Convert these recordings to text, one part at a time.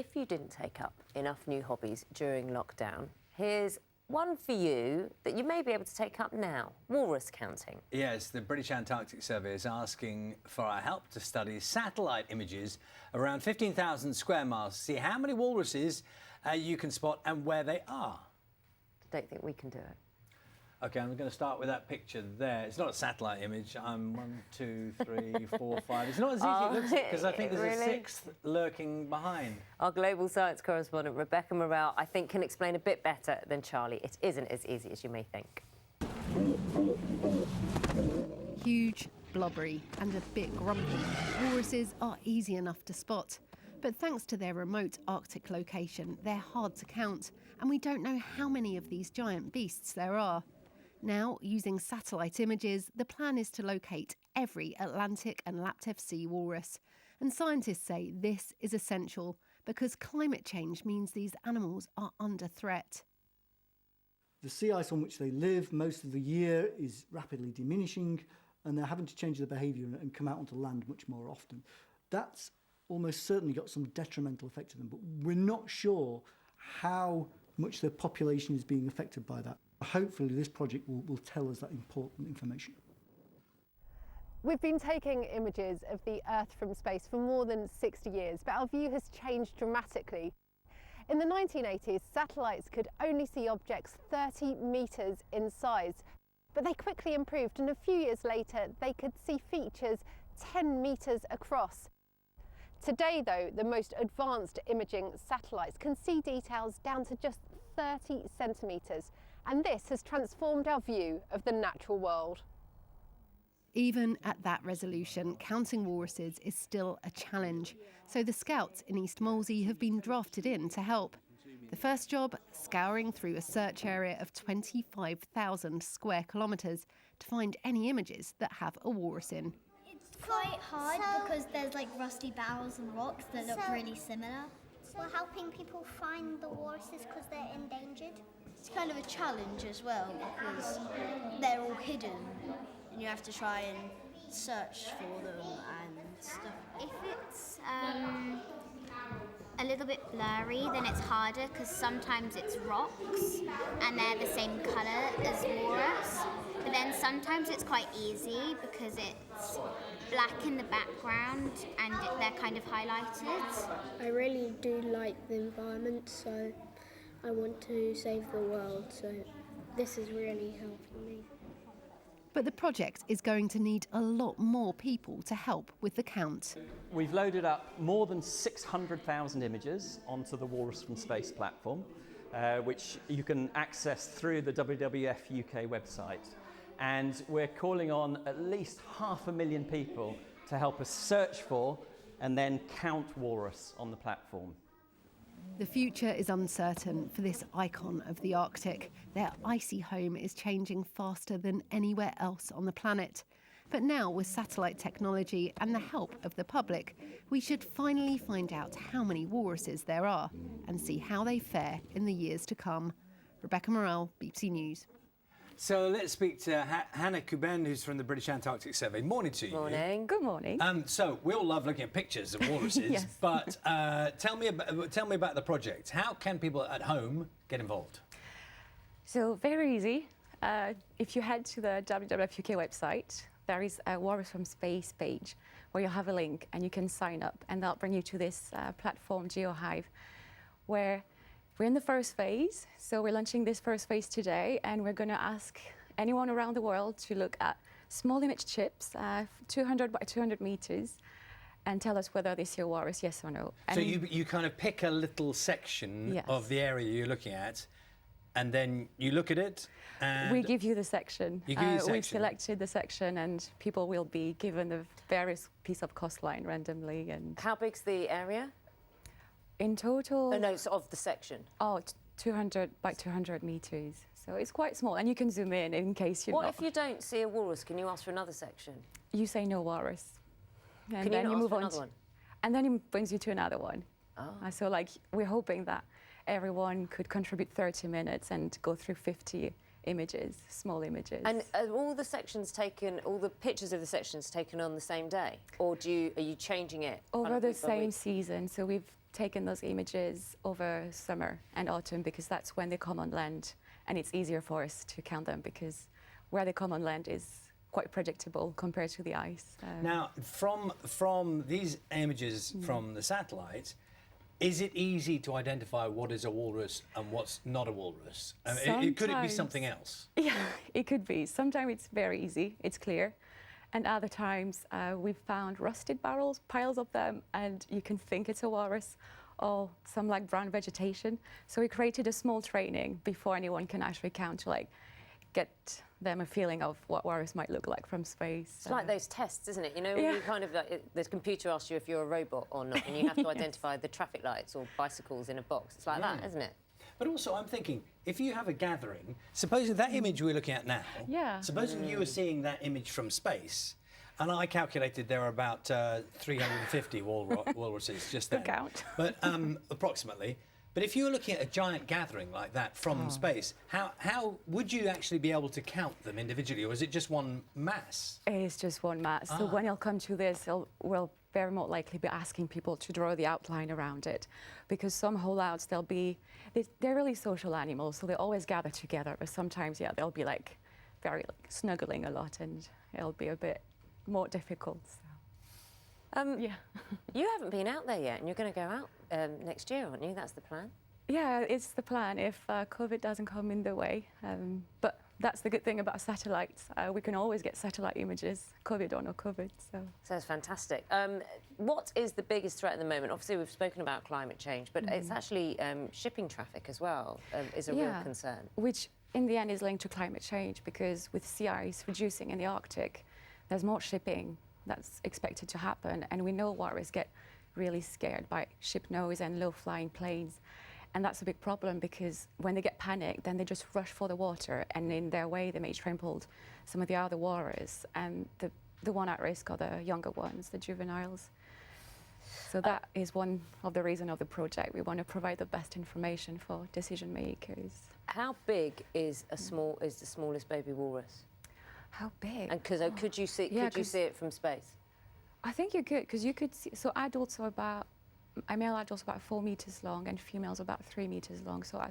if you didn't take up enough new hobbies during lockdown, here's one for you that you may be able to take up now: walrus counting. Yes, the British Antarctic Survey is asking for our help to study satellite images around 15,000 square miles to see how many walruses you can spot and where they are. I don't think we can do it. OK, I'm going to start with that picture there. It's not a satellite image. I'm 1, 2, 3, 4, 5. It's not as easy as it looks, because I think there's a sixth lurking behind. Our global science correspondent, Rebecca Morelle, I think can explain a bit better than Charlie. It isn't as easy as you may think. Huge, blubbery and a bit grumpy, walruses are easy enough to spot. But thanks to their remote Arctic location, they're hard to count, and we don't know how many of these giant beasts there are. Now, using satellite images, the plan is to locate every Atlantic and Laptev sea walrus. And scientists say this is essential because climate change means these animals are under threat. The sea ice on which they live most of the year is rapidly diminishing, and they're having to change their behaviour and come out onto land much more often. That's almost certainly got some detrimental effect to them, but we're not sure how much their population is being affected by that. Hopefully this project will tell us that important information. We've been taking images of the Earth from space for more than 60 years, but our view has changed dramatically. In the 1980s, satellites could only see objects 30 metres in size, but they quickly improved, and a few years later they could see features 10 metres across. Today, though, the most advanced imaging satellites can see details down to just 30 centimetres, and this has transformed our view of the natural world. Even at that resolution, counting walruses is still a challenge, so the Scouts in East Moseley have been drafted in to help. The first job, scouring through a search area of 25,000 square kilometres to find any images that have a walrus in. It's quite hard because there's like rusty barrels and rocks that look really similar. We're helping people find the walruses because they're endangered. It's kind of a challenge as well because they're all hidden and you have to try and search for them and stuff. If it's a little bit blurry, then it's harder because sometimes it's rocks and they're the same colour as walrus. But then sometimes it's quite easy because it's black in the background and they're kind of highlighted. I really do like the environment, so I want to save the world, so this is really helping me. But the project is going to need a lot more people to help with the count. We've loaded up more than 600,000 images onto the Walrus from Space platform, which you can access through the WWF UK website. And we're calling on at least 500,000 people to help us search for and then count walrus on the platform. The future is uncertain for this icon of the Arctic. Their icy home is changing faster than anywhere else on the planet. But now, with satellite technology and the help of the public, we should finally find out how many walruses there are and see how they fare in the years to come. Rebecca Morelle, BBC News. So let's speak to Hannah Kuben, who's from the British Antarctic Survey. Morning to you. Morning. Good morning. So we all love looking at pictures of walruses, Yes. but tell me about the project. How can people at home get involved? So very easy. If you head to the WWF UK website, there is a Walrus from Space page where you'll have a link and you can sign up, and that'll bring you to this platform, GeoHive, where we're in the first phase. So we're launching this first phase today, and we're going to ask anyone around the world to look at small image chips, 200 by 200 meters, and tell us whether they see a walrus, yes or no. And so you kind of pick a little section Yes. of the area you're looking at, and then you look at it, and we give you the section. You give you the section. We've selected the section, and people will be given the various piece of coastline randomly. And How big's the area? in total, Oh, no, it's of the section. 200 by 200 meters. So it's quite small, and you can zoom in case you're What not. if you don't see a walrus? Can you ask for another section? You say no walrus, and Can then you not you ask move for on, another one? and then it brings you to another one. Oh. So like we're hoping that everyone could contribute 30 minutes and go through 50 images, small images. And are all the sections taken, all the pictures of the sections taken on the same day? Or are you changing it? over kind of the week by same week? season. So we've taken those images over summer and autumn because that's when they come on land, and it's easier for us to count them because where they come on land is quite predictable compared to the ice. Now, from these images from the satellite, is it easy to identify what is a walrus and what's not a walrus? Could it be something else? Yeah, it could be. Sometimes it's very easy, it's clear. And other times we've found rusted barrels, piles of them, and you can think it's a walrus or some like brown vegetation. So we created a small training before anyone can actually count to like get them a feeling of what walrus might look like from space. It's like those tests, isn't it? You know, when you kind of the computer asks you if you're a robot or not, and you have to identify the traffic lights or bicycles in a box. It's like that, isn't it? But also, I'm thinking, if you have a gathering, supposing that image we're looking at now, supposing you were seeing that image from space, and I calculated there are about 350 walruses just there. Good count. But approximately. But if you were looking at a giant gathering like that from space, how would you actually be able to count them individually, or is it just one mass? It's just one mass. So when you'll come to this, we'll very more likely be asking people to draw the outline around it, because some holdouts, they're really social animals, so they always gather together, but sometimes, they'll be like very snuggling a lot, and it'll be a bit more difficult. So. You haven't been out there yet, and you're going to go out next year, aren't you? That's the plan. Yeah, it's the plan if COVID doesn't come in the way. But that's the good thing about satellites. We can always get satellite images, COVID or no COVID. So that's fantastic. What is the biggest threat at the moment? Obviously, we've spoken about climate change, but it's actually shipping traffic as well is a real concern. Which in the end is linked to climate change, because with sea ice reducing in the Arctic, there's more shipping that's expected to happen, and we know walrus get really scared by ship noise and low-flying planes, and that's a big problem because when they get panicked, then they just rush for the water, and in their way they may trample some of the other walrus, and the one at risk are the younger ones, the juveniles. So that is one of the reasons of the project. We want to provide the best information for decision makers. How big is the smallest baby walrus? How big? And could you see it from space? I think you could, because you could see. So adults are about, male adults are about 4 meters long, and females are about 3 meters long. So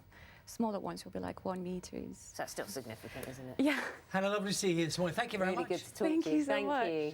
smaller ones will be like 1 meter. So that's still significant, isn't it? Yeah. Hannah, lovely to see you here this morning. Thank you very much. Really good to talk to you. Thank you so Thank much. you.